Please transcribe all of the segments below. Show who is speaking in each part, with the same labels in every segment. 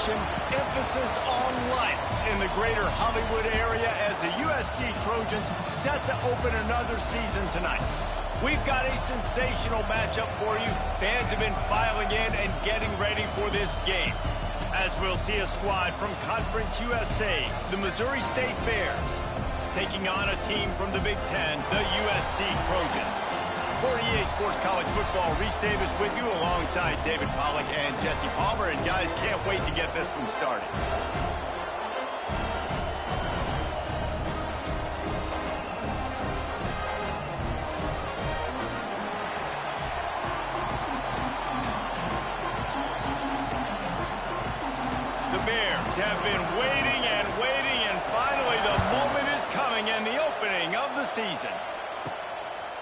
Speaker 1: celebration, emphasis on lights in the greater Hollywood area as the USC Trojans set to open another season tonight. We've got a sensational matchup for you. Fans have been filing in and getting ready for this game, as we'll see a squad from Conference USA, the Missouri State Bears, taking on a team from the Big Ten, the USC Trojans. For EA Sports College Football, Reese Davis with you alongside David Pollack and Jesse Palmer. And guys, can't wait to get this one started. The Bears have been waiting and waiting, and finally the moment is coming and the opening of the season.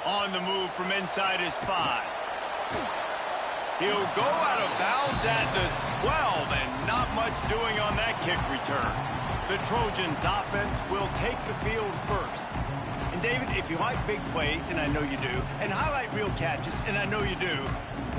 Speaker 1: On the move from inside his 5. He'll go out of bounds at the 12, and not much doing on that kick return. The Trojans offense will take the field first. And David, if you like big plays, and I know you do, and highlight real catches, and I know you do,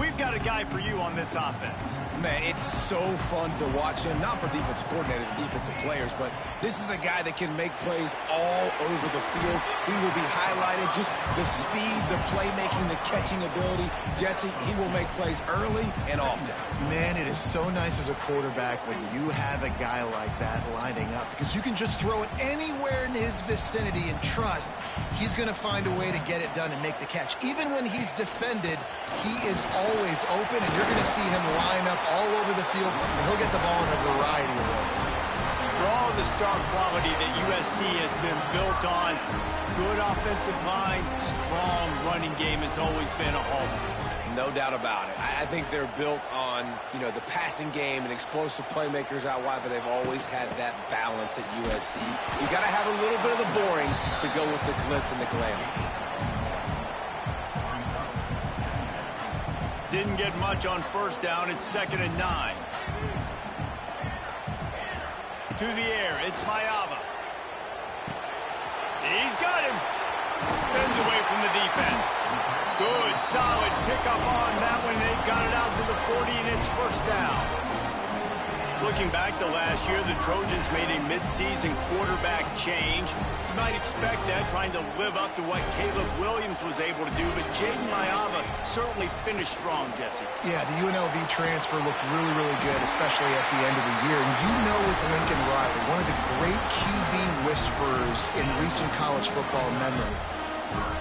Speaker 1: we've got a guy for you on this offense.
Speaker 2: Man, it's so fun to watch him, not for defensive coordinators and defensive players, but this is a guy that can make plays all over the field. He will be highlighted, just the speed, the playmaking, the catching ability. Jesse, he will make plays early and often.
Speaker 3: Man, it is so nice as a quarterback when you have a guy like that lining up, because you can just throw it anywhere in his vicinity and trust he's going to find a way to get it done and make the catch. Even when he's defended, he is always open, and you're going to see him line up all over the field, and he'll get the ball in a variety of ways.
Speaker 1: For all the star quality that USC has been built on, good offensive line, strong running game has always been a hallmark.
Speaker 2: No doubt about it. I think they're built on, the passing game and explosive playmakers out wide, but they've always had that balance at USC. You got to have a little bit of the boring to go with the glitz and the glamour.
Speaker 1: Didn't get much on first down. It's 2nd and 9. To the air, it's Mayava. He's got him. Spins away from the defense. Good, solid pickup on that one. They got it out to the 40, and it's first down. Looking back to last year, the Trojans made a midseason quarterback change. You might expect that, trying to live up to what Caleb Williams was able to do, but Jaden Mayava certainly finished strong, Jesse.
Speaker 3: Yeah, the UNLV transfer looked really, really good, especially at the end of the year. And with Lincoln Riley, one of the great QB whisperers in recent college football memory.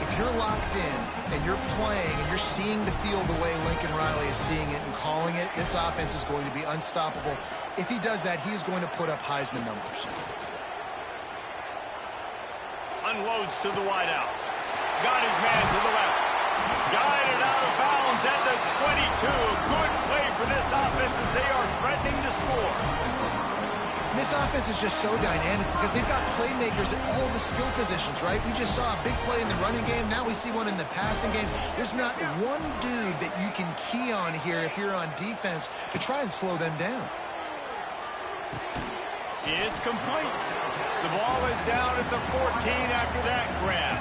Speaker 3: If you're locked in and you're playing and you're seeing the field the way Lincoln Riley is seeing it and calling it, this offense is going to be unstoppable. If he does that, he's going to put up Heisman numbers.
Speaker 1: Unloads to the wideout. Got his man to the left. Guided out of bounds at the 22. Good play for this offense as they are threatening to score.
Speaker 3: And this offense is just so dynamic because they've got playmakers at all the skill positions, right? We just saw a big play in the running game. Now we see one in the passing game. There's not one dude that you can key on here if you're on defense to try and slow them down.
Speaker 1: It's complete. The ball is down at the 14 after that grab.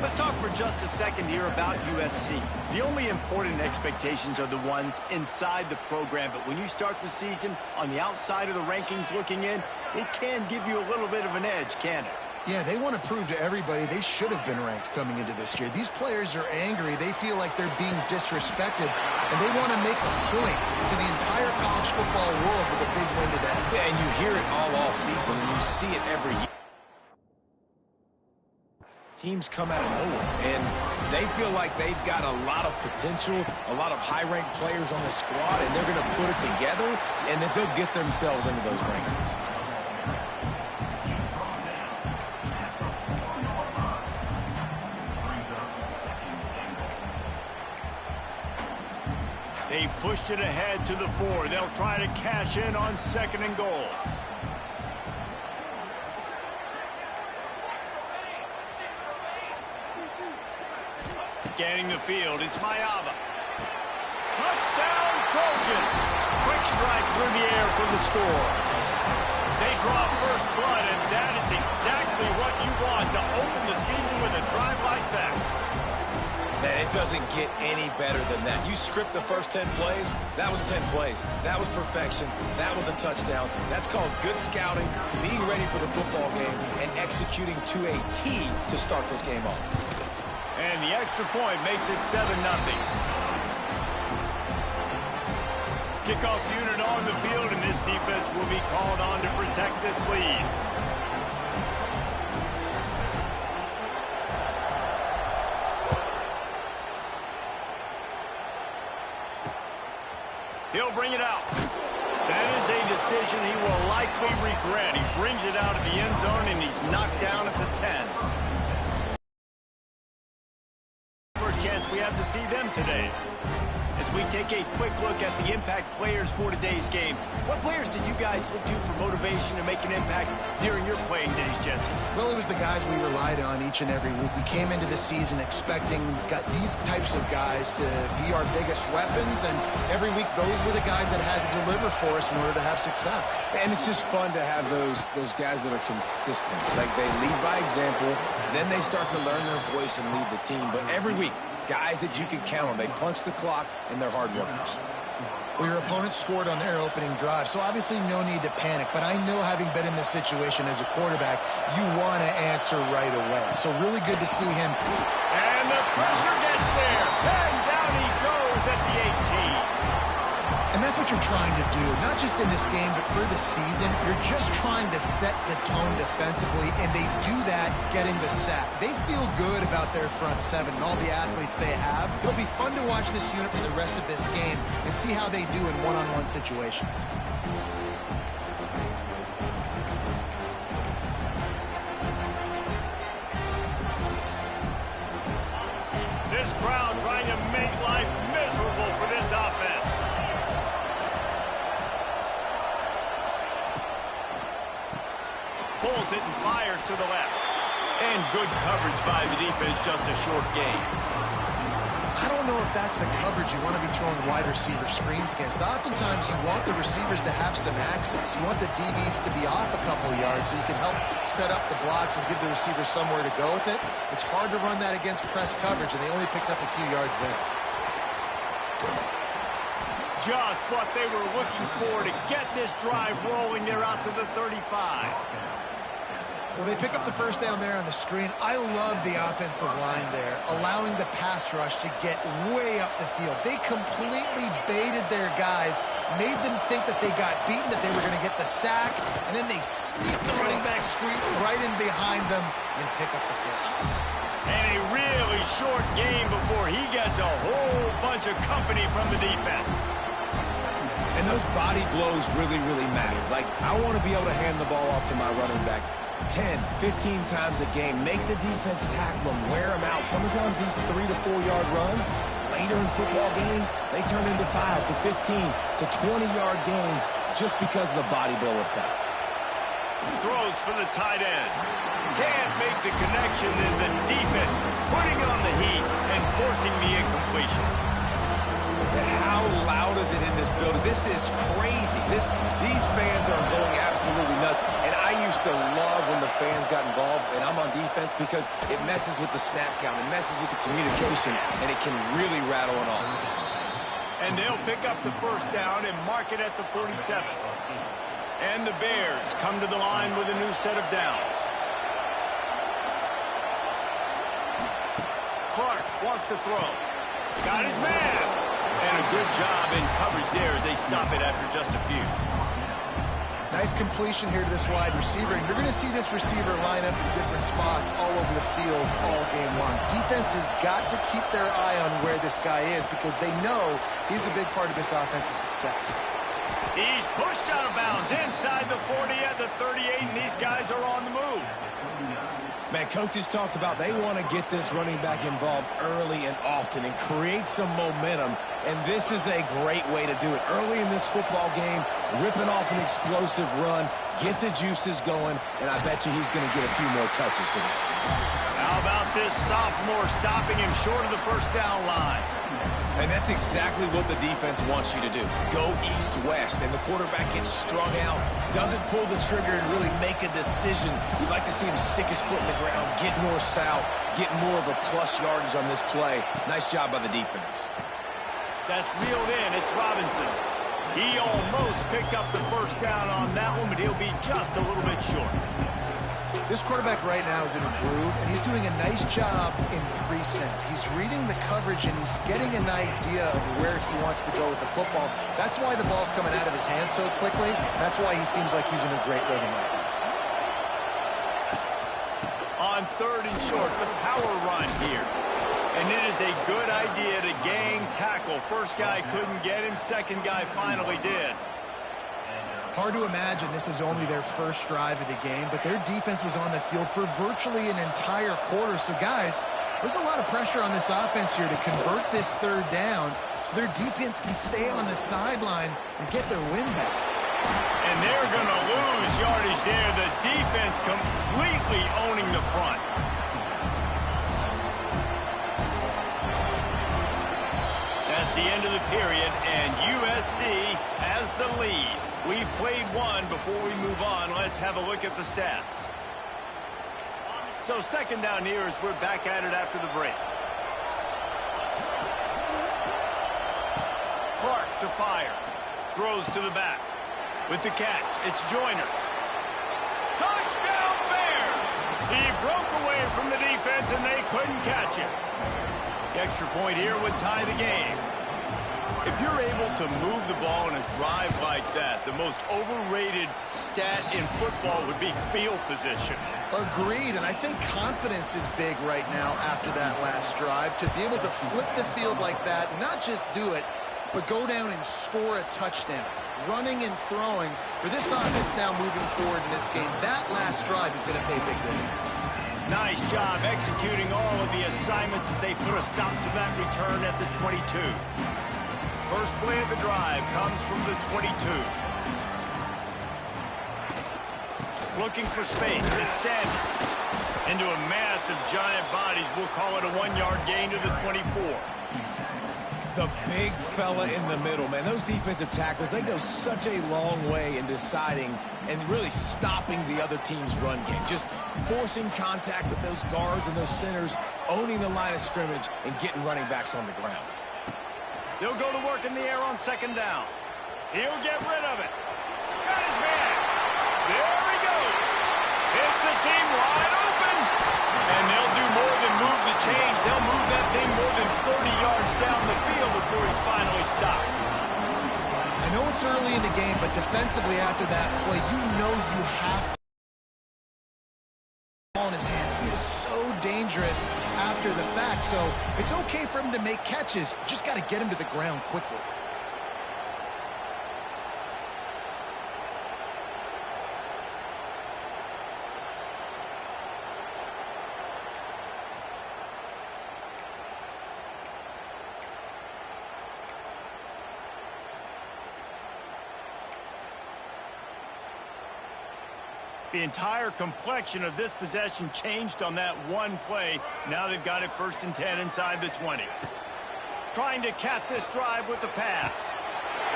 Speaker 1: Let's talk for just a second here about USC. The only important expectations are the ones inside the program, but when you start the season on the outside of the rankings looking in, it can give you a little bit of an edge, can it?
Speaker 3: Yeah, they want to prove to everybody they should have been ranked coming into this year. These players are angry. They feel like they're being disrespected, and they want to make a point to the entire college football world with a big win today.
Speaker 2: Yeah, and you hear it all season, and you see it every year. Teams come out of nowhere, and they feel like they've got a lot of potential, a lot of high-ranked players on the squad, and they're going to put it together, and that they'll get themselves into those rankings.
Speaker 1: They've pushed it ahead to the 4. They'll try to cash in on 2nd and goal. Scanning the field, it's Mayava. Touchdown, Trojans! Quick strike through the air for the score. They draw first blood, and that is exactly what you want to open the season with a drive like that.
Speaker 2: Man, it doesn't get any better than that. You script the first 10 plays, that was 10 plays. That was perfection. That was a touchdown. That's called good scouting, being ready for the football game, and executing to a T to start this game off.
Speaker 1: And the extra point makes it 7-0. Kickoff unit on the field, and this defense will be called on to protect this lead. He'll bring it out. That is a decision he will likely regret. He brings it out of the end zone, and he's knocked down at the 10. First chance we have to see them today. As we take a quick look at the impact players for today's game, what players did you guys look to for motivation to make an impact during your playing days, Jesse?
Speaker 3: Well, it was the guys we relied on each and every week. We came into the season expecting these types of guys to be our biggest weapons, and every week those were the guys that had to deliver for us in order to have success.
Speaker 2: And it's just fun to have those guys that are consistent. Like, they lead by example, then they start to learn their voice and lead the team. But every week, guys that you can count on. They punch the clock, and they're hard workers.
Speaker 3: Well, your opponent scored on their opening drive, so obviously no need to panic. But I know, having been in this situation as a quarterback, you want to answer right away. So really good to see him.
Speaker 1: And the pressure gets there. And down he goes at the 18.
Speaker 3: And that's what you're trying to do, not just in this game, but for the season. You're just trying to set the tone defensively, and they do that getting the sack. They feel good about their front seven and all the athletes they have. It'll be fun to watch this unit for the rest of this game and see how they do in one-on-one situations.
Speaker 1: This crowd trying to make life miserable for this offense. Pulls it and fires to the left. And good coverage by the defense, just a short gain.
Speaker 3: I don't know if that's the coverage you want to be throwing wide receiver screens against. Oftentimes you want the receivers to have some access. You want the DBs to be off a couple of yards so you can help set up the blocks and give the receivers somewhere to go with it. It's hard to run that against press coverage, and they only picked up a few yards there.
Speaker 1: Just what they were looking for to get this drive rolling. They're out to the 35.
Speaker 3: Well, they pick up the first down there on the screen. I love the offensive line there, allowing the pass rush to get way up the field. They completely baited their guys, made them think that they got beaten, that they were going to get the sack, and then they sneak the running back screen right in behind them and pick up the first.
Speaker 1: And a really short game before he gets a whole bunch of company from the defense.
Speaker 2: And those body blows really, really matter. Like, I want to be able to hand the ball off to my running back 10, 15 times a game. Make the defense tackle them, wear them out. Sometimes these 3 to 4 yard runs, later in football games, they turn into 5 to 15 to 20 yard gains just because of the body blow effect.
Speaker 1: Throws for the tight end. Can't make the connection, and the defense putting on the heat and forcing the incompletion.
Speaker 2: And how loud is it in this building? This is crazy. These fans are going absolutely nuts. And I used to love when the fans got involved, and I'm on defense, because it messes with the snap count. It messes with the communication, and it can really rattle an offense.
Speaker 1: And they'll pick up the first down and mark it at the 47. And the Bears come to the line with a new set of downs. Clark wants to throw. Got his man. And a good job in coverage there as they stop it after just a few.
Speaker 3: Nice completion here to this wide receiver. And you're going to see this receiver line up in different spots all over the field all game long. Defense has got to keep their eye on where this guy is, because they know he's a big part of this offense's success.
Speaker 1: He's pushed out of bounds inside the 40 at the 38, and these guys are on the move.
Speaker 2: Man, coaches talked about they want to get this running back involved early and often and create some momentum, and this is a great way to do it. Early in this football game, ripping off an explosive run, get the juices going, and I bet you he's going to get a few more touches today.
Speaker 1: How about this sophomore stopping him short of the first down line.
Speaker 2: And that's exactly what the defense wants you to do. Go east-west, and the quarterback gets strung out, doesn't pull the trigger and really make a decision. You'd like to see him stick his foot in the ground, get north-south, get more of a plus yardage on this play. Nice job by the defense.
Speaker 1: That's reeled in. It's Robinson. He almost picked up the first down on that one, but he'll be just a little bit short.
Speaker 3: This quarterback right now is in a groove, and he's doing a nice job in pre-snap. He's reading the coverage, and he's getting an idea of where he wants to go with the football. That's why the ball's coming out of his hands so quickly. That's why he seems like he's in a great rhythm right now.
Speaker 1: On 3rd and short, the power run here. And it is a good idea to gang tackle. First guy couldn't get him. Second guy finally did.
Speaker 3: Hard to imagine this is only their first drive of the game, but their defense was on the field for virtually an entire quarter. So, guys, there's a lot of pressure on this offense here to convert this 3rd down so their defense can stay on the sideline and get their win back.
Speaker 1: And they're going to lose yardage there. The defense completely owning the front. That's the end of the period, and USC has the lead. We've played one. Before we move on, let's have a look at the stats. So 2nd down here as we're back at it after the break. Clark to fire. Throws to the back. With the catch, it's Joyner. Touchdown Bears! He broke away from the defense and they couldn't catch him. The extra point here would tie the game. If you're able to move the ball in a drive like that, the most overrated stat in football would be field position.
Speaker 3: Agreed, and I think confidence is big right now after that last drive. To be able to flip the field like that, not just do it, but go down and score a touchdown. Running and throwing. For this offense now moving forward in this game, that last drive is going to pay big dividends.
Speaker 1: Nice job executing all of the assignments as they put a stop to that return at the 22. First play of the drive comes from the 22. Looking for space. It's Sanders. Into a mass of giant bodies. We'll call it a 1-yard gain to the 24.
Speaker 2: The big fella in the middle, man. Those defensive tackles, they go such a long way in deciding and really stopping the other team's run game. Just forcing contact with those guards and those centers, owning the line of scrimmage, and getting running backs on the ground.
Speaker 1: They'll go to work in the air on 2nd down. He'll get rid of it. Got his man. There he goes. It's a seam wide open. And they'll do more than move the chains. They'll move that thing more than 30 yards down the field before he's finally stopped.
Speaker 3: I know it's early in the game, but defensively after that play, you know you have to ball in his hands. He is so dangerous after the fact, so it's okay for him to make catches. Just got to get him to the ground quickly.
Speaker 1: The entire complexion of this possession changed on that one play. Now they've got it 1st and 10 inside the 20. Trying to cap this drive with the pass.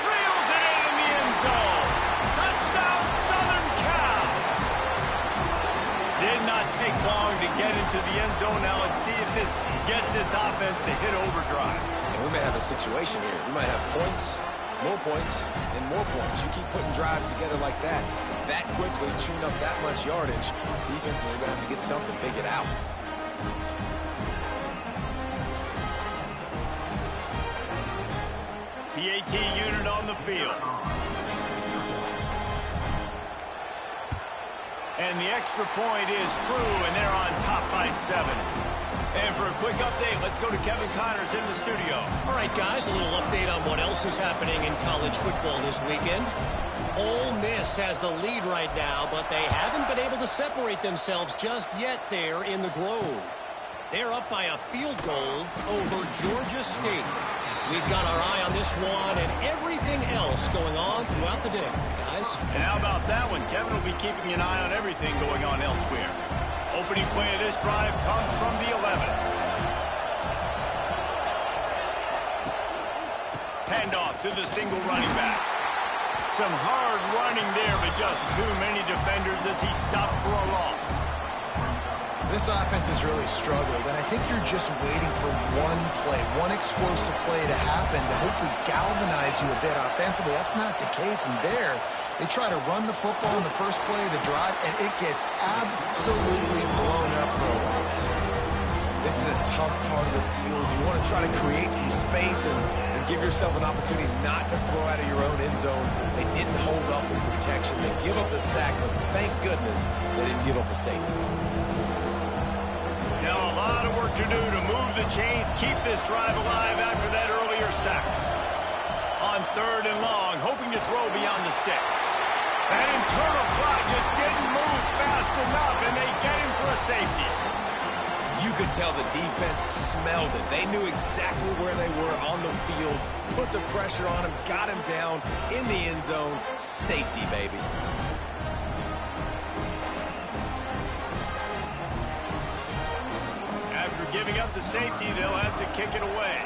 Speaker 1: Reels it in the end zone. Touchdown, Southern Cal. Did not take long to get into the end zone. Now let's see if this gets this offense to hit overdrive.
Speaker 2: And we may have a situation here. We might have points, more points, and more points. You keep putting drives together like that quickly, chewing up that much yardage, defenses are going to have to get something figured out.
Speaker 1: PAT unit on the field. And the extra point is true, and they're on top by 7. And for a quick update, let's go to Kevin Connors in the studio.
Speaker 4: All right, guys, a little update on what else is happening in college football this weekend. Ole Miss has the lead right now, but they haven't been able to separate themselves just yet there in the Grove. They're up by a field goal over Georgia State. We've got our eye on this one and everything else going on throughout the day, guys.
Speaker 1: And how about that one? Kevin will be keeping an eye on everything going on elsewhere. Opening play of this drive comes from the 11. Handoff to the single running back. Some hard running there, but just too many defenders as he stopped for a loss.
Speaker 3: This offense has really struggled, and I think you're just waiting for one play, one explosive play to happen to hopefully galvanize you a bit offensively. That's not the case, and there, they try to run the football in the first play of the drive, and it gets absolutely blown up for a loss.
Speaker 2: This is a tough part of the field. You want to try to create some space and give yourself an opportunity not to throw out of your own end zone. They didn't hold up in protection. They give up the sack, but thank goodness they didn't give up a safety.
Speaker 1: Now a lot of work to do to move the chains, keep this drive alive after that earlier sack. On 3rd and long, hoping to throw beyond the sticks. That internal clock just didn't move fast enough, and they get him for a safety.
Speaker 2: You could tell the defense smelled it. They knew exactly where they were on the field, put the pressure on him, got him down in the end zone. Safety, baby.
Speaker 1: After giving up the safety, they'll have to kick it away.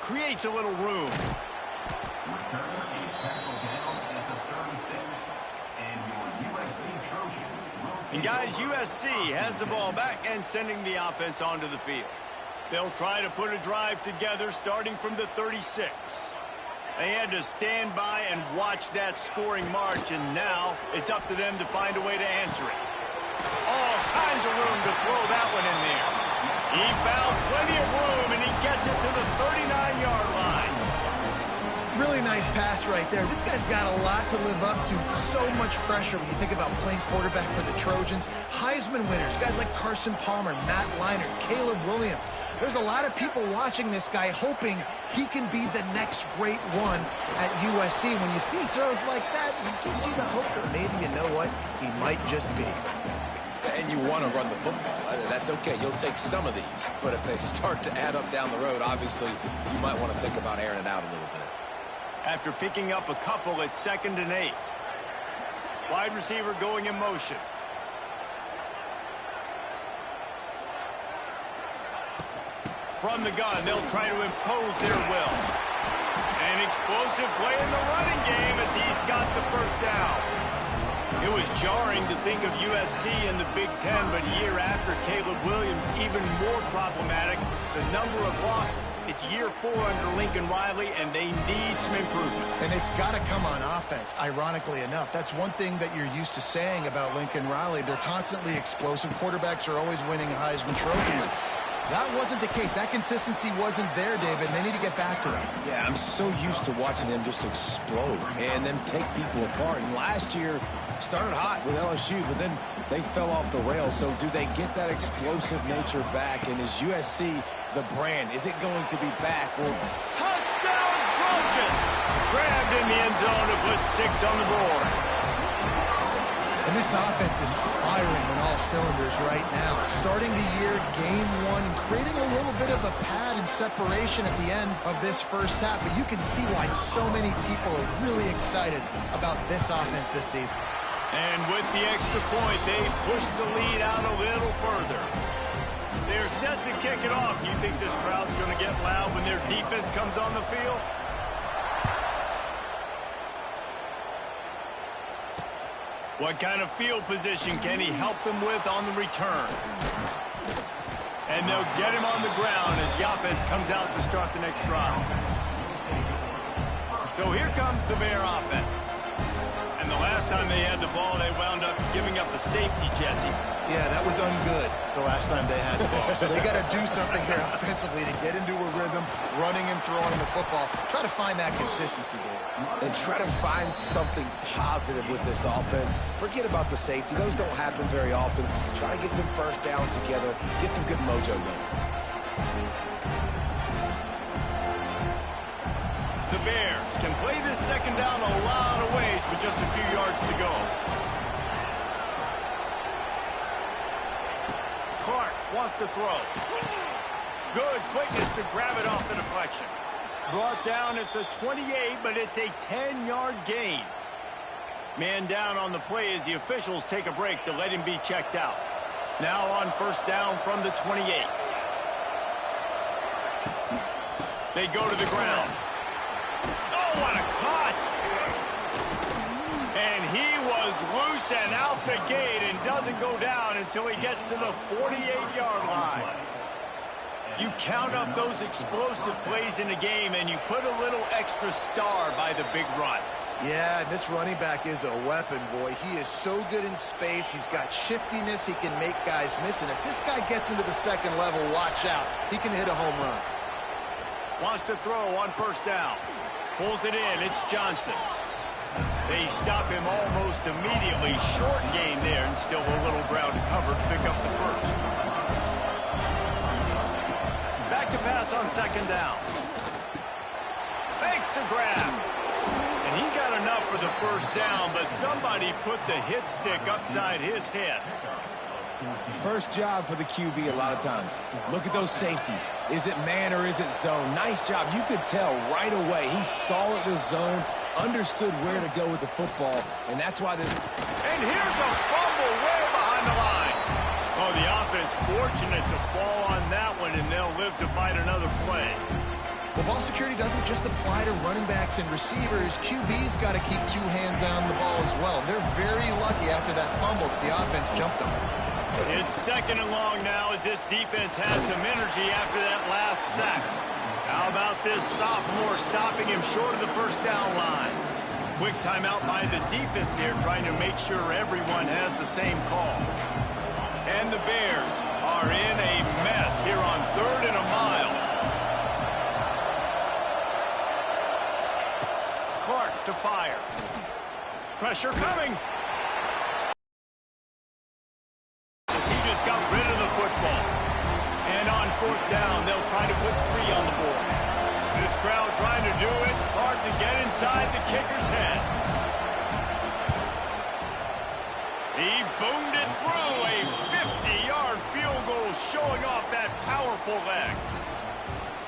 Speaker 1: Creates a little room.
Speaker 5: Returner is tackled down at the 36, and your USC Trojans.
Speaker 1: And guys, USC has the ball back and sending the offense onto the field. They'll try to put a drive together starting from the 36. They had to stand by and watch that scoring march, and now it's up to them to find a way to answer it. All kinds of room to throw that one in there. He found plenty of room, and he gets it to the 39-yard line.
Speaker 3: Really nice pass right there. This guy's got a lot to live up to. So much pressure when you think about playing quarterback for the Trojans. Heisman winners, guys like Carson Palmer, Matt Leinart, Caleb Williams. There's a lot of people watching this guy hoping he can be the next great one at USC. When you see throws like that, it gives you the hope that maybe, you know what, he might just be.
Speaker 2: And you want to run the football. That's okay. You'll take some of these. But if they start to add up down the road, obviously, you might want to think about airing it out a little bit.
Speaker 1: After picking up a couple at 2nd and 8. Wide receiver going in motion. From the gun, they'll try to impose their will. An explosive play in the running game as he's got the first down. It was jarring to think of USC in the Big Ten, but year after Caleb Williams, even more problematic, the number of losses. It's year 4 under Lincoln Riley, and they need some improvement.
Speaker 3: And it's got to come on offense, ironically enough. That's one thing that you're used to saying about Lincoln Riley. They're constantly explosive. Quarterbacks are always winning Heisman trophies. That wasn't the case. That consistency wasn't there, David, and they need to get back to that.
Speaker 2: Yeah, I'm so used to watching them just explode and then take people apart. And last year started hot with LSU, but then they fell off the rails. So do they get that explosive nature back? And is USC the brand? Is it going to be back? Or
Speaker 1: Touchdown, Trojans! Grabbed in the end zone to put 6 on the board.
Speaker 3: And this offense is firing on all cylinders right now. Starting the year, game 1, creating a little bit of a pad and separation at the end of this first half. But you can see why so many people are really excited about this offense this season.
Speaker 1: And with the extra point, they push the lead out a little further. They're set to kick it off. You think this crowd's going to get loud when their defense comes on the field? What kind of field position can he help them with on the return? And they'll get him on the ground as the offense comes out to start the next drive. So here comes the Bear offense. And the last time they had the ball, they wound up giving up a safety, Jesse.
Speaker 3: Yeah, that was ungood the last time they had the ball. So they got to do something here offensively to get into a rhythm, running and throwing the football. Try to find that consistency, Dave.
Speaker 2: and try to find something positive with this offense. Forget about the safety. Those don't happen very often. Try to get some first downs together, get some good mojo going.
Speaker 1: The Bears can play this second down a lot of ways with just a few yards to go. Clark wants to throw. Good quickness to grab it off the deflection. Brought down at the 28, but it's a 10-yard gain. Man down on the play as the officials take a break to let him be checked out. Now on first down from the 28. They go to the ground. Oh, what a cut! And he was loose and out the gate and doesn't go down until he gets to the 48-yard line. You count up those explosive plays in the game, and you put a little extra star by the big runs.
Speaker 3: Yeah, this running back is a weapon, boy. He is so good in space. He's got shiftiness. He can make guys miss. And if this guy gets into the second level, watch out. He can hit a home run.
Speaker 1: Wants to throw on first down. Pulls it in. It's Johnson. They stop him almost immediately. Short gain there, and still a little ground to cover to pick up the first. Back to pass on second down. Makes the grab. And he got enough for the first down, but somebody put the hit stick upside his head.
Speaker 2: First job for the QB a lot of times. Look at those safeties. Is it man or is it zone? Nice job. You could tell right away. He saw it was zone, understood where to go with the football, and that's why this...
Speaker 1: And here's a fumble way behind the line. Oh, the offense fortunate to fall on that one, and they'll live to fight another play.
Speaker 3: Well, ball security doesn't just apply to running backs and receivers. QB's got to keep two hands on the ball as well. They're very lucky after that fumble that the offense jumped on.
Speaker 1: It's second and long now as this defense has some energy after that last sack. How about this sophomore stopping him short of the first down line? Quick timeout by the defense here, trying to make sure everyone has the same call. And the Bears are in a mess here on 3rd and a mile. Clark to fire. Pressure coming. He just got rid of the football. And on fourth down, they'll try to put 3 on the board. This crowd trying to do its part to get inside the kicker's head. He boomed it through a 50-yard field goal, showing off that powerful leg.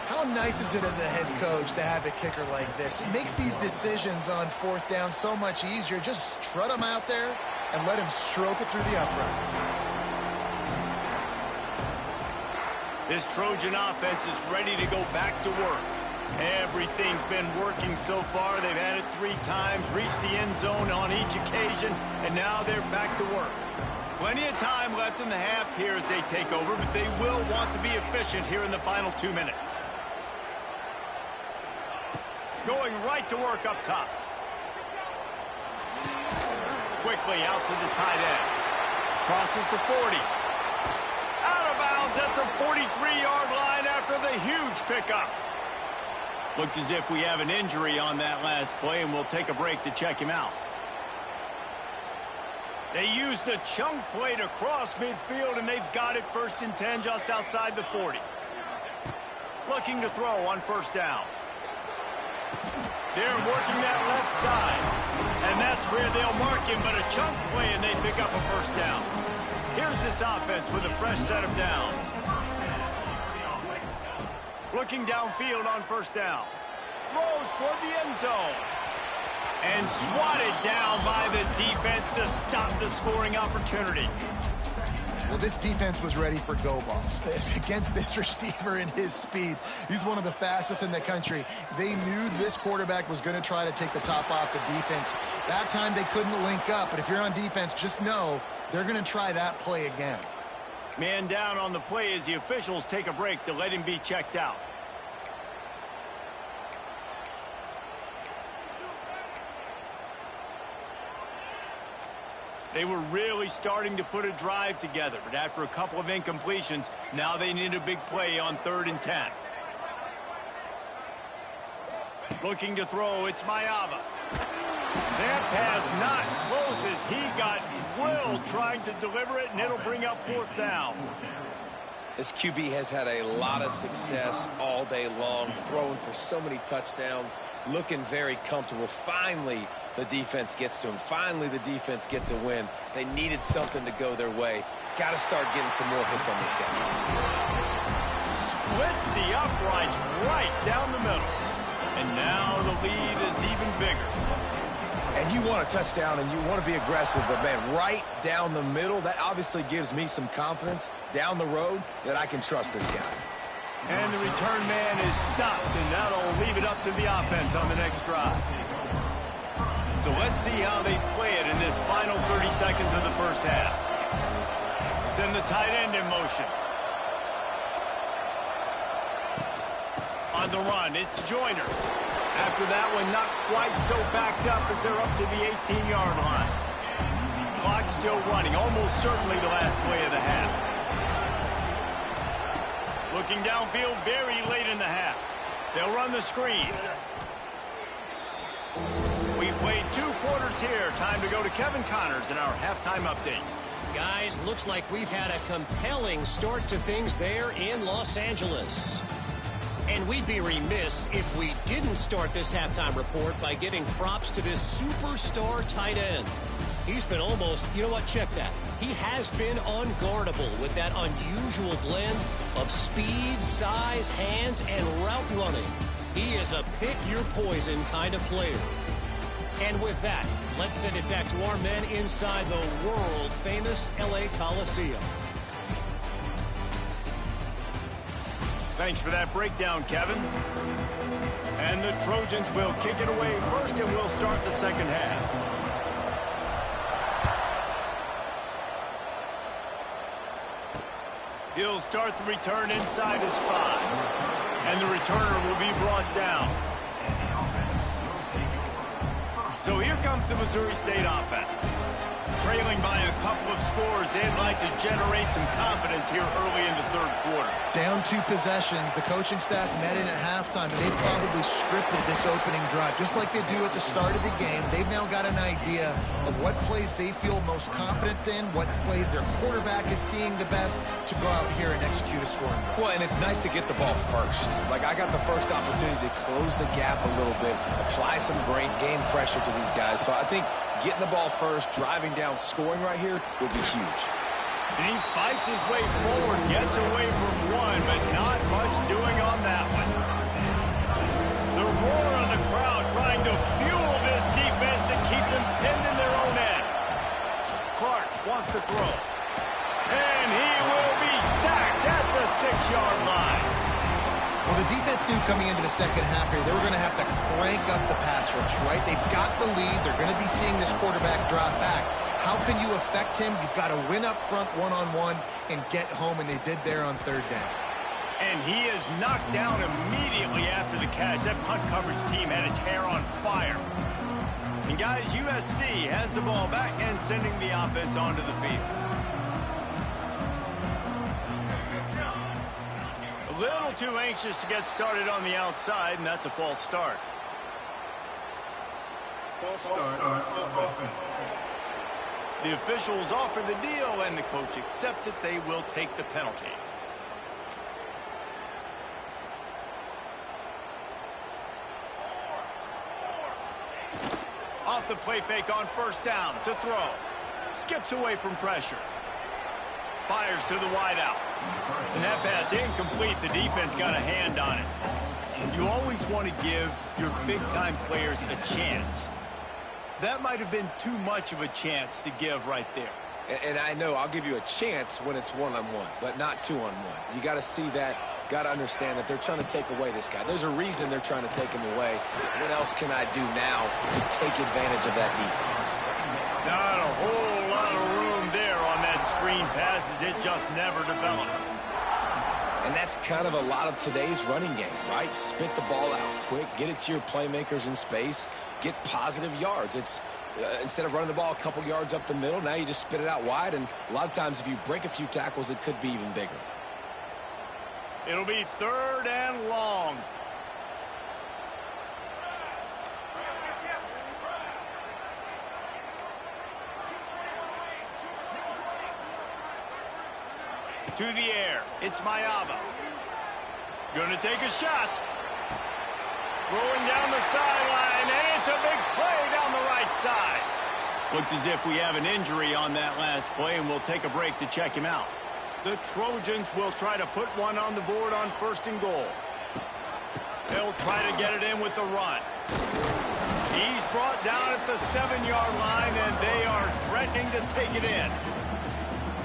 Speaker 3: How nice is it as a head coach to have a kicker like this? It makes these decisions on fourth down so much easier. Just strut him out there and let him stroke it through the uprights.
Speaker 1: This Trojan offense is ready to go back to work. Everything's been working so far. They've had it 3 times, reached the end zone on each occasion, and now they're back to work. Plenty of time left in the half here as they take over, but they will want to be efficient here in the final 2 minutes. Going right to work up top. Quickly out to the tight end. Crosses the 40. Out of bounds at the 43-yard line after the huge pickup. Looks as if we have an injury on that last play, and we'll take a break to check him out. They used the chunk play to cross midfield, and they've got it 1st and 10 just outside the 40. Looking to throw on first down. They're working that left side, and that's where they'll mark him, but a chunk play, and they pick up a first down. Here's this offense with a fresh set of downs. Looking downfield on first down. Throws toward the end zone. And swatted down by the defense to stop the scoring opportunity.
Speaker 3: Well, this defense was ready for go balls. Against this receiver and his speed, he's one of the fastest in the country. They knew this quarterback was going to try to take the top off the defense. That time they couldn't link up, but if you're on defense, just know they're going to try that play again.
Speaker 1: Man down on the play as the officials take a break to let him be checked out. They were really starting to put a drive together, but after a couple of incompletions, now they need a big play on 3rd and 10. Looking to throw, it's Mayava. That pass not close as he got drilled trying to deliver it, and it'll bring up 4th down.
Speaker 2: This QB has had a lot of success all day long, throwing for so many touchdowns, looking very comfortable. Finally, the defense gets to him. Finally, the defense gets a win. They needed something to go their way. Got to start getting some more hits on this guy.
Speaker 1: Splits the uprights right down the middle. And now the lead is even bigger.
Speaker 2: And you want a touchdown and you want to be aggressive, but, man, right down the middle, that obviously gives me some confidence down the road that I can trust this guy.
Speaker 1: And the return man is stopped, and that'll leave it up to the offense on the next drive. So let's see how they play it in this final 30 seconds of the first half. Send the tight end in motion. On the run, it's Joyner. After that one, not quite so backed up as they're up to the 18-yard line. Clock still running, almost certainly the last play of the half. Looking downfield very late in the half. They'll run the screen. We played 2 quarters here. Time to go to Kevin Connors in our halftime update.
Speaker 4: Guys, looks like we've had a compelling start to things there in Los Angeles. And we'd be remiss if we didn't start this halftime report by giving props to this superstar tight end. He's been almost, you know what, check that. He has been unguardable with that unusual blend of speed, size, hands, and route running. He is a pick-your-poison kind of player. And with that, let's send it back to our men inside the world-famous LA Coliseum.
Speaker 1: Thanks for that breakdown, Kevin. And the Trojans will kick it away first, and we'll start the second half. He'll start the return inside his 5. And the returner will be brought down. So here comes the Missouri State offense. Trailing by a couple of scores, they'd like to generate some confidence here early in the third quarter.
Speaker 3: Down 2 possessions. The coaching staff met in at halftime, and they probably scripted this opening drive. Just like they do at the start of the game, they've now got an idea of what plays they feel most confident in, what plays their quarterback is seeing the best to go out here and execute a scoring drive.
Speaker 2: Well, and it's nice to get the ball first. Like, I got the first opportunity to close the gap a little bit, apply some great game pressure to these guys. So I think getting the ball first, driving down, scoring right here would be huge.
Speaker 1: And he fights his way forward, gets away from one, but not much doing on that one. The roar of the crowd trying to fuel this defense to keep them pinned in their own end. Clark wants to throw. And he will be sacked at the 6-yard line.
Speaker 3: Well, the defense knew coming into the second half here, they were going to have to crank up the pass rush, right? They've got the lead. They're going to be seeing this quarterback drop back. How can you affect him? You've got to win up front one-on-one and get home, and they did there on third down.
Speaker 1: And he is knocked down immediately after the catch. That punt coverage team had its hair on fire. And, guys, USC has the ball back and sending the offense onto the field. A little too anxious to get started on the outside, and that's a false start.
Speaker 5: False start offense.
Speaker 1: The officials offer the deal, and the coach accepts it. They will take the penalty. Off the play fake on first down to throw. Skips away from pressure. Fires to the wideout. And that pass incomplete. The defense got a hand on it. You always want to give your big-time players a chance. That might have been too much of a chance to give right there.
Speaker 2: And I know I'll give you a chance when it's one-on-one, but not two-on-one. You got to see that, got to understand that they're trying to take away this guy. There's a reason they're trying to take him away. What else can I do now to take advantage of that defense?
Speaker 1: Not a whole lot of room there on that screen pass as it just never developed.
Speaker 2: And that's kind of a lot of today's running game, right? Spit the ball out quick, get it to your playmakers in space, get positive yards. It's instead of running the ball a couple yards up the middle, now you just spit it out wide, and a lot of times if you break a few tackles, it could be even bigger.
Speaker 1: It'll be 3rd and long. To the air, it's Mayaba. Gonna take a shot. Throwing down the sideline, and it's a big play down the right side. Looks as if we have an injury on that last play, and we'll take a break to check him out. The Trojans will try to put one on the board on 1st and goal. They'll try to get it in with the run. He's brought down at the 7-yard line, and they are threatening to take it in.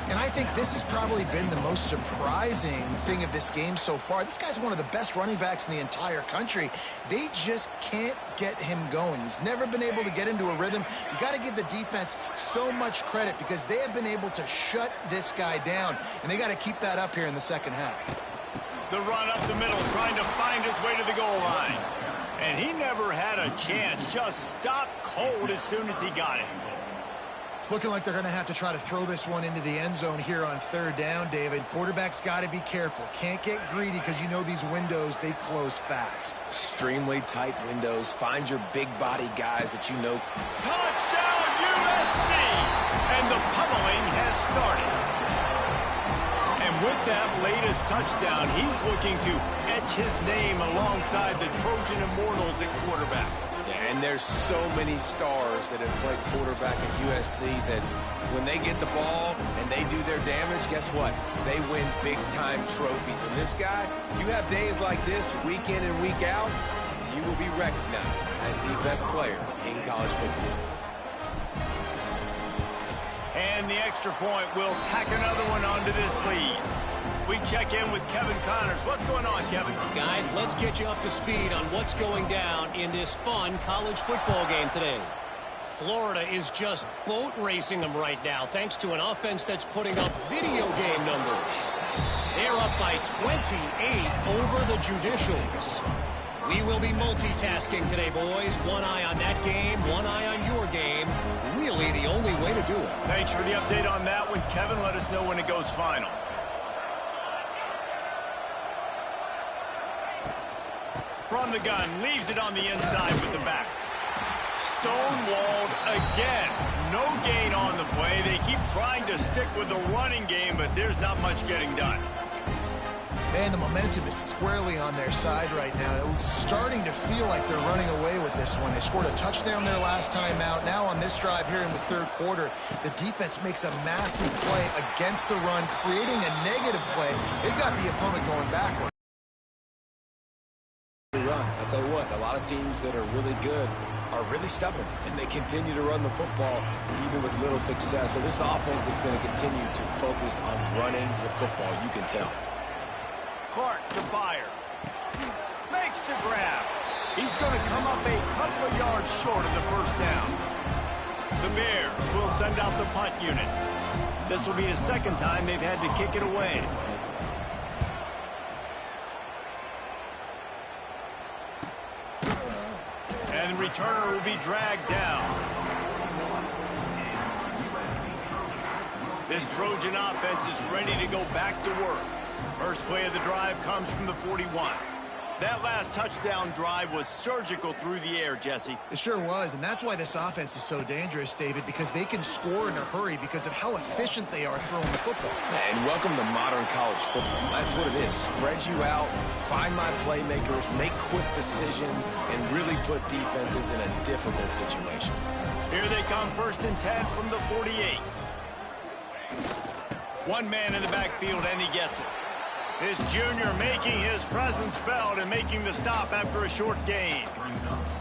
Speaker 3: And I think this has probably been the most surprising thing of this game so far. This guy's one of the best running backs in the entire country. They just can't get him going. He's never been able to get into a rhythm. You got to give the defense so much credit because they have been able to shut this guy down, and they got to keep that up here in the second half.
Speaker 1: The run up the middle, trying to find his way to the goal line. And he never had a chance, just stopped cold as soon as he got it.
Speaker 3: It's looking like they're going to have to try to throw this one into the end zone here on third down, David. Quarterback's got to be careful. Can't get greedy because you know these windows, they close fast.
Speaker 2: Extremely tight windows. Find your big body guys that you know.
Speaker 1: Touchdown, USC! And the pummeling has started. And with that latest touchdown, he's looking to etch his name alongside the Trojan Immortals at quarterback.
Speaker 2: Yeah, and there's so many stars that have played quarterback at USC that when they get the ball and they do their damage, guess what? They win big-time trophies. And this guy, you have days like this, week in and week out, you will be recognized as the best player in college football.
Speaker 1: And the extra point will tack another one onto this lead. We check in with Kevin Connors. What's going on, Kevin?
Speaker 4: Guys, let's get you up to speed on what's going down in this fun college football game today. Florida is just boat racing them right now, thanks to an offense that's putting up video game numbers. They're up by 28 over the Judicials. We will be multitasking today, boys. One eye on that game, one eye on your game. Really the only way to do it.
Speaker 1: Thanks for the update on that one, Kevin. Let us know when it goes final. From the gun, leaves it on the inside with the back. Stonewalled again. No gain on the play. They keep trying to stick with the running game, but there's not much getting done.
Speaker 3: Man, the momentum is squarely on their side right now. It's starting to feel like they're running away with this one. They scored a touchdown their last time out. Now on this drive here in the third quarter, the defense makes a massive play against the run, creating a negative play. They've got the opponent going backward.
Speaker 2: Run. I'll tell you what, a lot of teams that are really good are really stubborn, and they continue to run the football even with little success. So this offense is going to continue to focus on running the football, you can tell.
Speaker 1: Clark to fire. Makes the grab. He's going to come up a couple of yards short of the first down. The Bears will send out the punt unit. This will be the second time they've had to kick it away. And the returner will be dragged down. This Trojan offense is ready to go back to work. First play of the drive comes from the 41. That last touchdown drive was surgical through the air, Jesse.
Speaker 3: It sure was, and that's why this offense is so dangerous, David, because they can score in a hurry because of how efficient they are throwing the football.
Speaker 2: And welcome to modern college football. That's what it is. Spread you out, find my playmakers, make quick decisions, and really put defenses in a difficult situation.
Speaker 1: Here they come, 1st and 10 from the 48. One man in the backfield, and he gets it. This junior making his presence felt and making the stop after a short gain.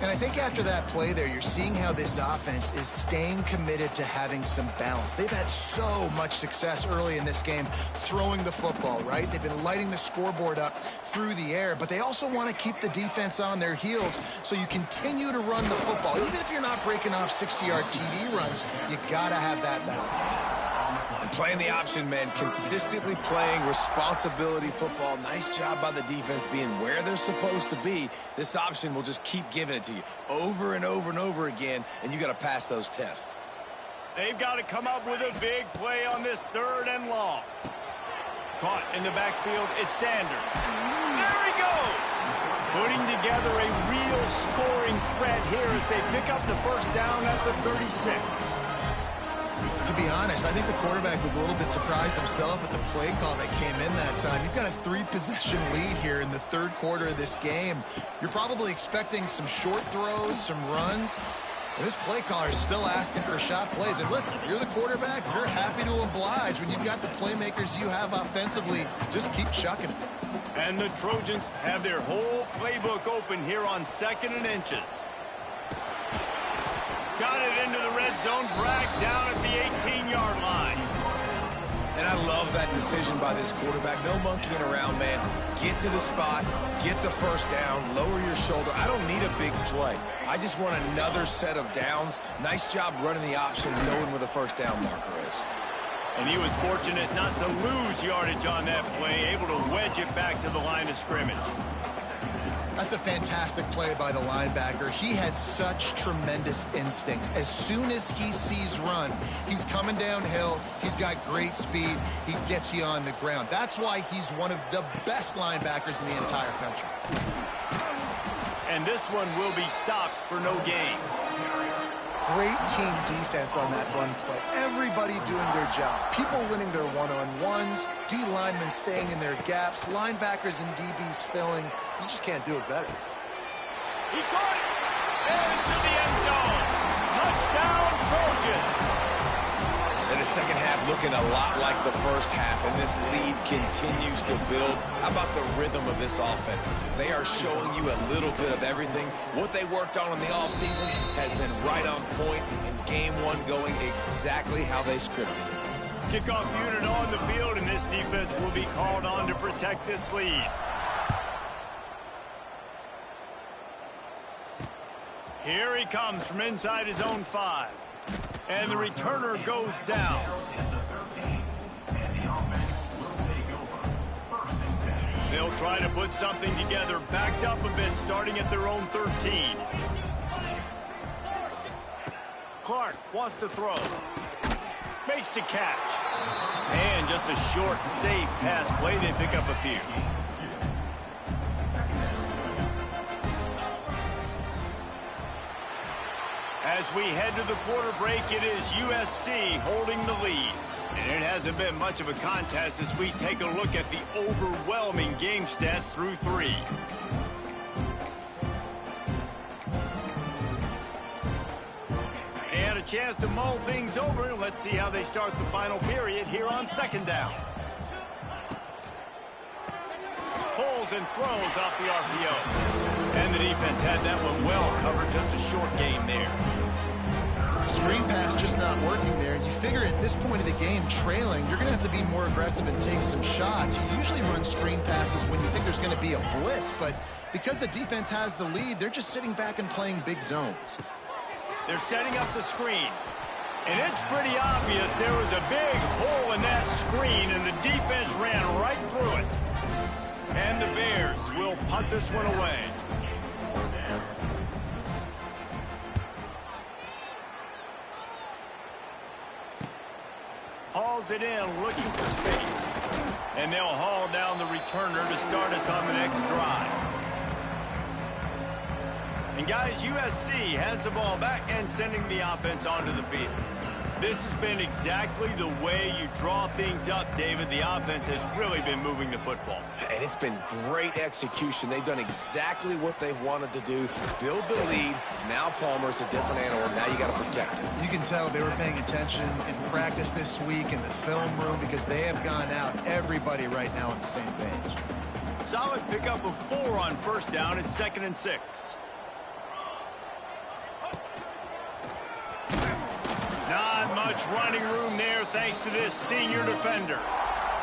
Speaker 3: And I think after that play there, you're seeing how this offense is staying committed to having some balance. They've had so much success early in this game throwing the football, right? They've been lighting the scoreboard up through the air, but they also want to keep the defense on their heels, so you continue to run the football. Even if you're not breaking off 60-yard TD runs, you got to have that balance.
Speaker 2: And playing the option, man, consistently playing responsibility football. Nice job by the defense being where they're supposed to be. This option will just keep giving it to you over and over and over again, and you got to pass those tests.
Speaker 1: They've got to come up with a big play on this 3rd and long. Caught in the backfield, it's Sanders. There he goes! Putting together a real scoring threat here as they pick up the first down at the 36.
Speaker 3: To be honest, I think the quarterback was a little bit surprised himself with the play call that came in that time. You've got a 3-possession lead here in the third quarter of this game. You're probably expecting some short throws, some runs. And this play caller is still asking for shot plays. And listen, you're the quarterback. You're happy to oblige when you've got the playmakers you have offensively. Just keep chucking it.
Speaker 1: And the Trojans have their whole playbook open here on 2nd and inches. got it into the red zone, dragged down at the 18-yard line.
Speaker 2: And I love that decision by this quarterback. No monkeying around, man. Get to the spot, get the first down, lower your shoulder. I don't need a big play. I just want another set of downs. Nice job running the option, knowing where the first down marker is.
Speaker 1: And he was fortunate not to lose yardage on that play, able to wedge it back to the line of scrimmage.
Speaker 3: That's a fantastic play by the linebacker. He has such tremendous instincts. As soon as he sees run, he's coming downhill. He's got great speed. He gets you on the ground. That's why he's one of the best linebackers in the entire country.
Speaker 1: And this one will be stopped for no gain.
Speaker 3: Great team defense on that run play. Everybody doing their job. People winning their one-on-ones, D linemen staying in their gaps, linebackers and DBs filling. You just can't do it better.
Speaker 1: He caught it! Into the end zone! Touchdown, Trojans!
Speaker 2: And the second half looking a lot like the first half, and this lead continues to build. How about the rhythm of this offense? They are showing you a little bit of everything. What they worked on in the offseason has been right on point, and game one going exactly how they scripted it.
Speaker 1: Kickoff unit on the field, and this defense will be called on to protect this lead. Here he comes from inside his own 5. And the returner goes down. They'll try to put something together, backed up a bit, starting at their own 13. Clark wants to throw. Makes the catch. And just a short, safe pass play. They pick up a few. As we head to the quarter break, it is USC holding the lead. And it hasn't been much of a contest as we take a look at the overwhelming game stats through 3. And a chance to mull things over. Let's see how they start the final period here on second down. Pulls and throws off the RPO. And the defense had that one well covered. Just a short game there.
Speaker 3: Screen pass just not working there. You figure at this point of the game, trailing, you're going to have to be more aggressive and take some shots. You usually run screen passes when you think there's going to be a blitz, but because the defense has the lead, they're just sitting back and playing big zones.
Speaker 1: They're setting up the screen. And it's pretty obvious there was a big hole in that screen, and the defense ran right through it. And the Bears will punt this one away. Hauls it in, looking for space. And they'll haul down the returner to start us on the next drive. And guys, USC has the ball back and sending the offense onto the field. This has been exactly the way you draw things up, David. The offense has really been moving the football.
Speaker 2: And it's been great execution. They've done exactly what they've wanted to do. Build the lead. Now Palmer's a different animal. Now you got to protect him.
Speaker 3: You can tell they were paying attention in practice this week in the film room because they have gone out, everybody right now on the same page.
Speaker 1: Solid pickup of 4 on first down. It's 2nd and 6. Not much running room there thanks to this senior defender.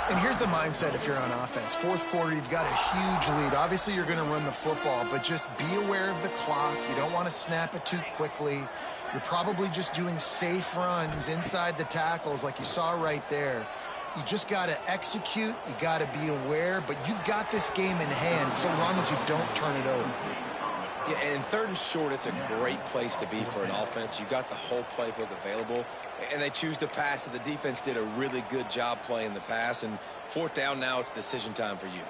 Speaker 3: And here's the mindset if you're on offense. Fourth quarter, you've got a huge lead. Obviously, you're going to run the football, but just be aware of the clock. You don't want to snap it too quickly. You're probably just doing safe runs inside the tackles like you saw right there. You just got to execute. You got to be aware, but you've got this game in hand so long as you don't turn it over.
Speaker 2: Yeah, and 3rd and short, it's a great place to be for an offense. You got the whole playbook available, and they choose to pass. The defense did a really good job playing the pass, and 4th down now, it's decision time for you.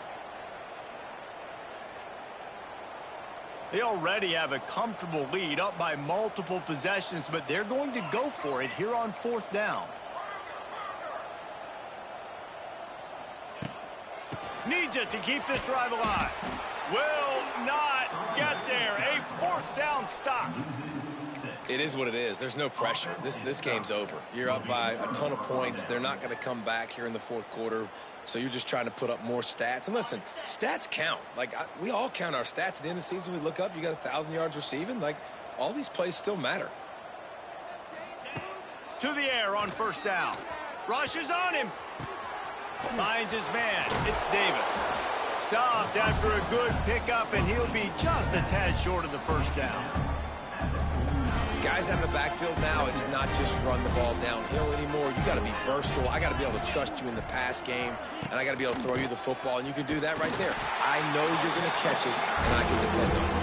Speaker 1: They already have a comfortable lead, up by multiple possessions, but they're going to go for it here on 4th down. Needs it to keep this drive alive. Will not get there. A 4th down stop.
Speaker 2: It is what it is. There's no pressure. This game's over. You're up by a ton of points. They're not going to come back here in the 4th quarter, so you're just trying to put up more stats. And listen, stats count. Like, we all count our stats. At the end of the season, we look up, you got 1,000 yards receiving. Like, all these plays still matter.
Speaker 1: To the air on first down. Rushes on him. Finds his man. It's Davis. Stopped after a good pickup, and he'll be just a tad short of the first down.
Speaker 2: Guys out of the backfield now, it's not just run the ball downhill anymore. You got to be versatile. I got to be able to trust you in the pass game, and I got to be able to throw you the football, and you can do that right there. I know you're going to catch it, and I can depend on it.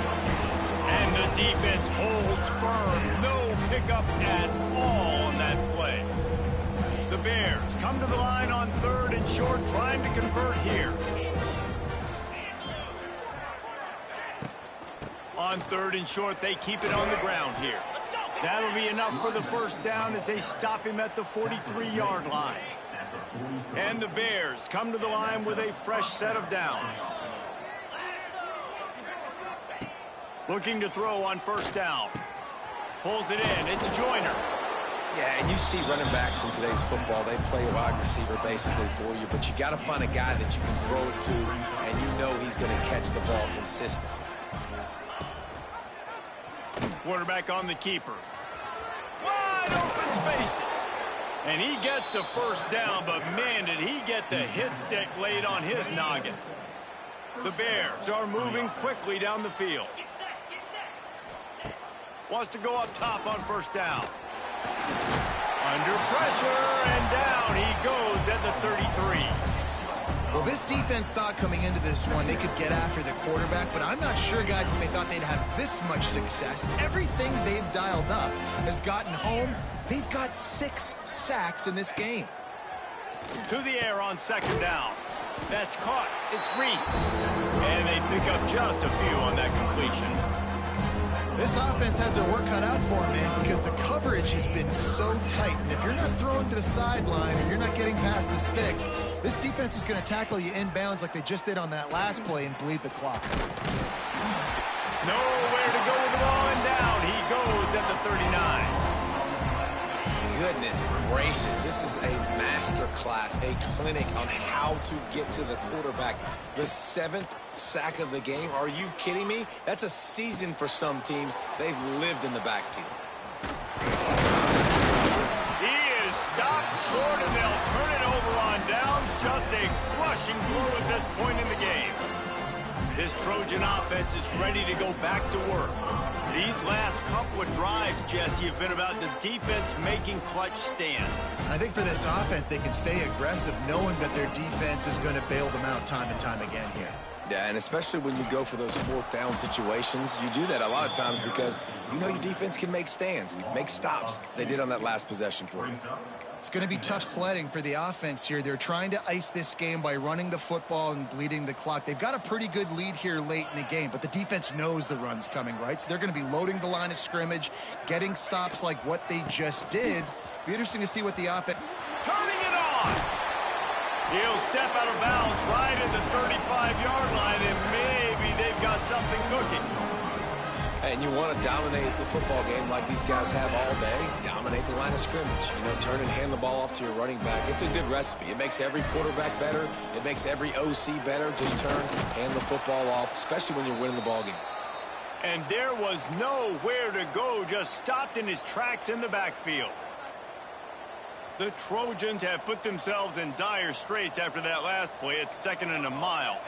Speaker 1: And the defense holds firm. No pickup at all on that play. The Bears come to the line on 3rd and short, trying to convert here. On 3rd and short, they keep it on the ground here. That'll be enough for the first down as they stop him at the 43-yard line. And the Bears come to the line with a fresh set of downs. Looking to throw on first down. Pulls it in. It's Joyner.
Speaker 2: Yeah, and you see running backs in today's football, they play a wide receiver basically for you, but you got to find a guy that you can throw it to, and you know he's going to catch the ball consistently.
Speaker 1: Quarterback on the keeper. Wide open spaces. And he gets the first down, but man, did he get the hit stick laid on his noggin. The Bears are moving quickly down the field. Wants to go up top on first down. Under pressure, and down he goes at the 33.
Speaker 3: Well, this defense thought coming into this one they could get after the quarterback, but I'm not sure, guys, if they thought they'd have this much success. Everything they've dialed up has gotten home. They've got 6 sacks in this game.
Speaker 1: To the air on second down. That's caught. It's Reese. And they pick up just a few on that completion.
Speaker 3: This offense has their work cut out for them, man, because the coverage has been so tight. And if you're not throwing to the sideline or you're not getting past the sticks, this defense is going to tackle you inbounds like they just did on that last play and bleed the clock.
Speaker 1: Nowhere to go with the ball, and down he goes at the 39.
Speaker 2: Goodness gracious, this is a master class, a clinic on how to get to the quarterback. The 7th sack of the game. Are you kidding me? That's a season for some teams. They've lived in the backfield.
Speaker 1: He is stopped short, and they'll turn it over on downs. Just a crushing blow at this point in the game. This Trojan offense is ready to go back to work. These last couple of drives, Jesse, have been about the defense making clutch stand.
Speaker 3: I think for this offense, they can stay aggressive knowing that their defense is going to bail them out time and time again here.
Speaker 2: Yeah, and especially when you go for those 4th down situations, you do that a lot of times because you know your defense can make stands, make stops. They did on that last possession for you.
Speaker 3: It's going to be tough sledding for the offense here. They're trying to ice this game by running the football and bleeding the clock. They've got a pretty good lead here late in the game, but the defense knows the run's coming, right? So they're going to be loading the line of scrimmage, getting stops like what they just did. Be interesting to see what the offense...
Speaker 1: Turning it on! He'll step out of bounds right at the 35-yard line, and maybe they've got something cooking.
Speaker 2: And you want to dominate the football game like these guys have all day. Dominate the line of scrimmage. You know, turn and hand the ball off to your running back. It's a good recipe. It makes every quarterback better. It makes every OC better. Just turn, hand the football off, especially when you're winning the ball game.
Speaker 1: And there was nowhere to go, just stopped in his tracks in the backfield. The Trojans have put themselves in dire straits after that last play. It's 2nd and a mile.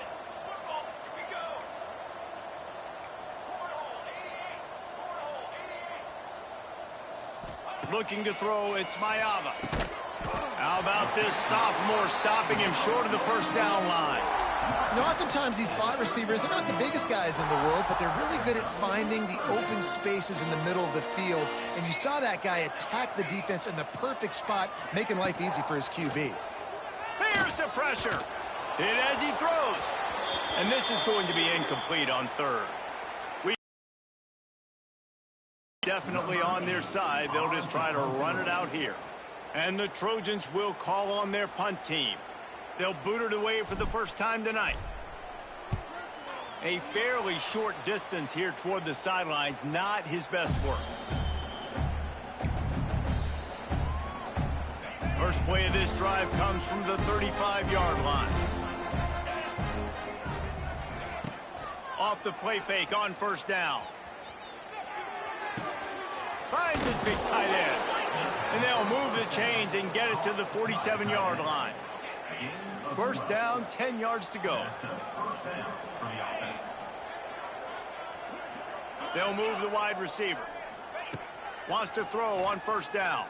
Speaker 1: Looking to throw, it's Mayava. How about this sophomore stopping him short of the first down line?
Speaker 3: You know, oftentimes these slot receivers, they're not the biggest guys in the world, but they're really good at finding the open spaces in the middle of the field. And you saw that guy attack the defense in the perfect spot, making life easy for his QB.
Speaker 1: Here's the pressure. Hit as he throws. And this is going to be incomplete on 3rd. Definitely on their side. They'll just try to run it out here. And the Trojans will call on their punt team. They'll boot it away for the first time tonight. A fairly short distance here toward the sidelines. Not his best work. First play of this drive comes from the 35-yard line. Off the play fake on first down. Finds his big tight end. And they'll move the chains and get it to the 47-yard line. First down, 10 yards to go. They'll move the wide receiver. Wants to throw on first down.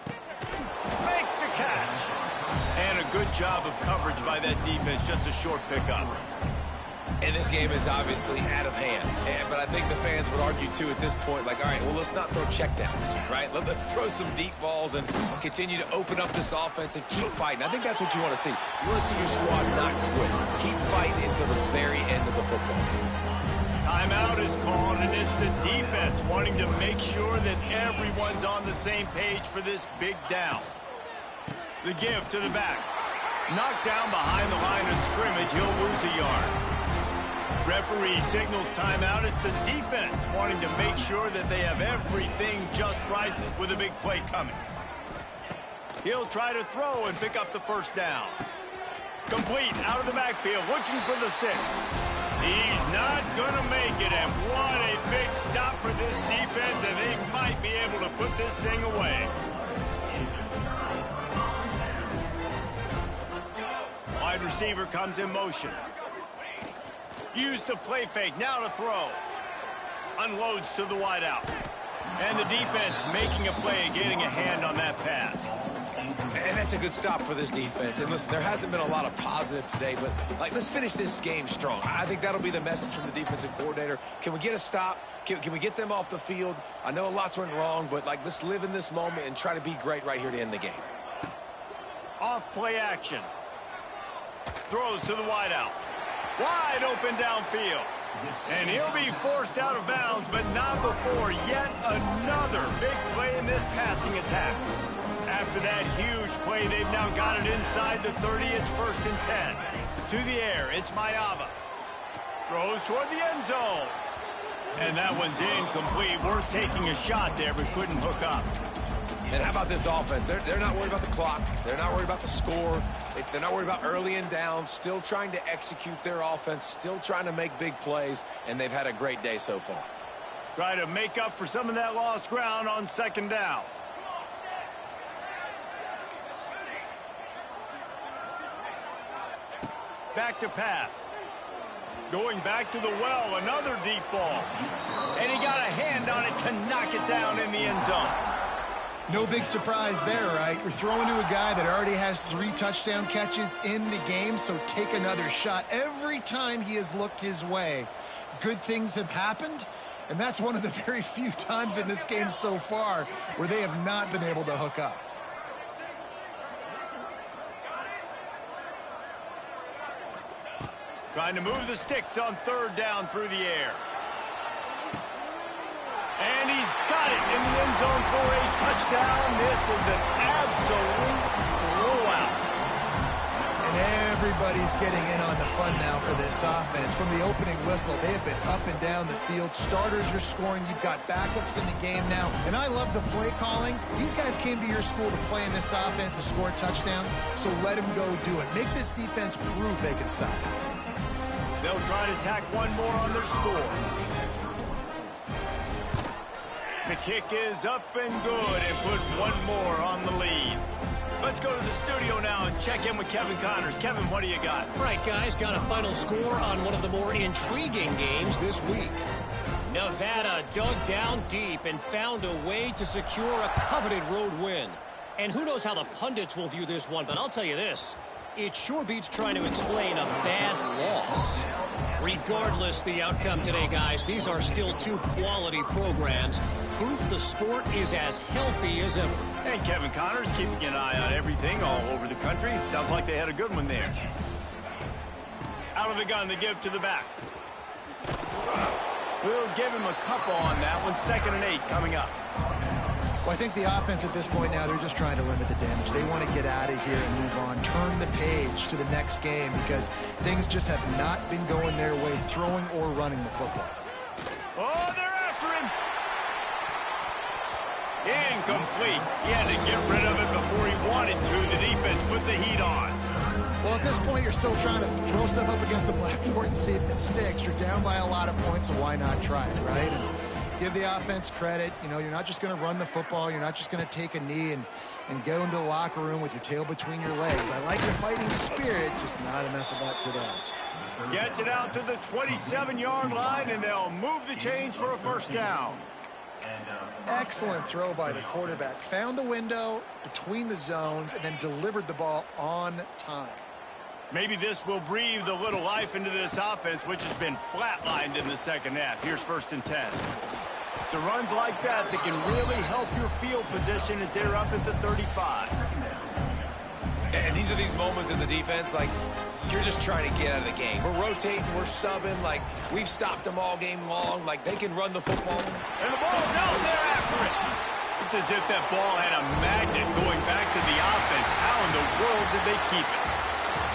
Speaker 1: Makes the catch. And a good job of coverage by that defense. Just a short pickup.
Speaker 2: And this game is obviously out of hand. But I think the fans would argue, too, at this point, like, all right, well, let's not throw checkdowns, right? Let's throw some deep balls and continue to open up this offense and keep fighting. I think that's what you want to see. You want to see your squad not quit. Keep fighting until the very end of the football game.
Speaker 1: Timeout is called, and it's the defense wanting to make sure that everyone's on the same page for this big down. The give to the back. Knocked down behind the line of scrimmage. He'll lose a yard. Referee signals timeout. It's the defense wanting to make sure that they have everything just right with a big play coming. He'll try to throw and pick up the first down. Complete out of the backfield, looking for the sticks. He's not going to make it, and what a big stop for this defense, and they might be able to put this thing away. Wide receiver comes in motion. Used the play fake, now to throw. Unloads to the wideout. And the defense making a play and getting a hand on that pass.
Speaker 2: And that's a good stop for this defense. And listen, there hasn't been a lot of positive today, but let's finish this game strong. I think that'll be the message from the defensive coordinator. Can we get a stop? Can we get them off the field? I know lots went wrong, but let's live in this moment and try to be great right here to end the game.
Speaker 1: Off play action. Throws to the wideout. Wide open downfield. And he'll be forced out of bounds, but not before yet another big play in this passing attack. After that huge play, they've now got it inside the 30. It's 1st and 10. To the air, it's Mayava. Throws toward the end zone. And that one's incomplete. Worth taking a shot there, but couldn't hook up.
Speaker 2: And how about this offense? They're not worried about the clock. They're not worried about the score. They're not worried about early and down. Still trying to execute their offense. Still trying to make big plays. And they've had a great day so far.
Speaker 1: Try to make up for some of that lost ground on second down. Back to pass. Going back to the well, another deep ball. And he got a hand on it to knock it down in the end zone.
Speaker 3: No big surprise there, right? You're throwing to a guy that already has 3 touchdown catches in the game, so take another shot. Every time he has looked his way, good things have happened, and that's one of the very few times in this game so far where they have not been able to hook up.
Speaker 1: Trying to move the sticks on third down through the air. And he's got it in the end zone for a touchdown. This is an absolute blowout.
Speaker 3: And everybody's getting in on the fun now for this offense. From the opening whistle, they have been up and down the field. Starters are scoring. You've got backups in the game now. And I love the play calling. These guys came to your school to play in this offense to score touchdowns, so let them go do it. Make this defense prove they can stop.
Speaker 1: They'll try to tack one more on their score. The kick is up and good and put one more on the lead. Let's go to the studio now and check in with Kevin Connors. Kevin, what do you got?
Speaker 4: Right, guys, got a final score on one of the more intriguing games this week. Nevada dug down deep and found a way to secure a coveted road win. And who knows how the pundits will view this one, but I'll tell you this. It sure beats trying to explain a bad loss. Regardless the outcome today, guys, these are still 2 quality programs. Proof the sport is as healthy as ever.
Speaker 1: And Kevin Connors keeping an eye on everything all over the country. Sounds like they had a good one there. Out of the gun to give to the back. We'll give him a couple on that one. 2nd and 8 coming up.
Speaker 3: Well, I think the offense at this point now, they're just trying to limit the damage. They want to get out of here and move on. Turn the page to the next game because things just have not been going their way, throwing or running the football.
Speaker 1: Oh, they're after him. Incomplete. He had to get rid of it before he wanted to. The defense put the heat on.
Speaker 3: Well, at this point, you're still trying to throw stuff up against the blackboard and see if it sticks. You're down by a lot of points, so why not try it, right? And give the offense credit. You know, you're not just going to run the football. You're not just going to take a knee and and go into the locker room with your tail between your legs. I like your fighting spirit, just not enough of that today.
Speaker 1: Gets it out to the 27-yard line, and they'll move the chains for a first down.
Speaker 3: Excellent throw by the quarterback. Found the window between the zones and then delivered the ball on time.
Speaker 1: Maybe this will breathe a little life into this offense, which has been flatlined in the second half. Here's 1st and 10. So runs like that can really help your field position as they're up at the 35.
Speaker 2: And these are these moments as a defense, like, you're just trying to get out of the game. We're rotating, we're subbing, like, we've stopped them all game long. Like, they can run the football.
Speaker 1: And the ball's out there after it. It's as if that ball had a magnet going back to the offense. How in the world did they keep it?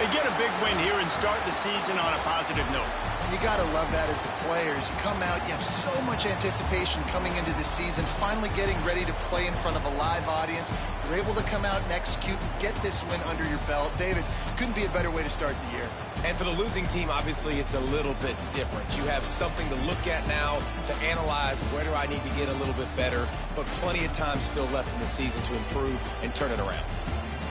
Speaker 1: They get a big win here and start the season on a positive note.
Speaker 3: You got to love that as the players. You come out, you have so much anticipation coming into the season, finally getting ready to play in front of a live audience. You're able to come out and execute and get this win under your belt. David, couldn't be a better way to start the year.
Speaker 2: And for the losing team, obviously, it's a little bit different. You have something to look at now to analyze where do I need to get a little bit better, but plenty of time still left in the season to improve and turn it around.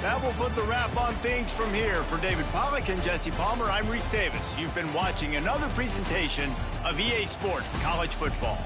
Speaker 1: That will put the wrap on things from here. For David Pollack and Jesse Palmer, I'm Reese Davis. You've been watching another presentation of EA Sports College Football.